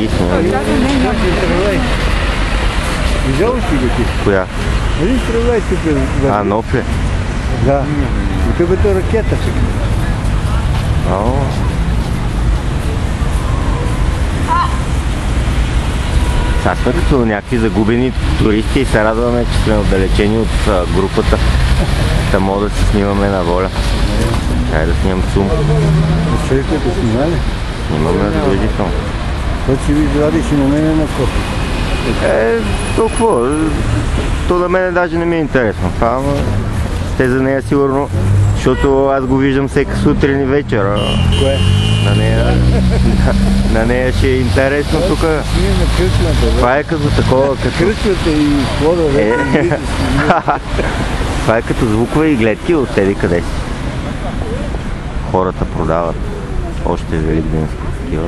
ги снимам. Виждал ли си го ти? Коя? Нали стрелай тук? А, нов ли? Да. И тук бето ракета. Сега сме като някакви загубени туристи и се радваме, че сме отдалечени от групата. Да мога да се снимаме на воля. Чай да снимам сум. Църквата снимали? Снимаме задължително. Той си ви извадиш и на мене на копи. Толкова. То на мене даже не ми е интересно. Те за нея сигурно, защото аз го виждам всека сутрин и вечер. Кое? На нея ще е интересно тук. Снимаме кръчмата. Това е като такова. Кръчмата и хода вече. Това е като звукове и гледки от тези къде си. Хората продават още великденски такива.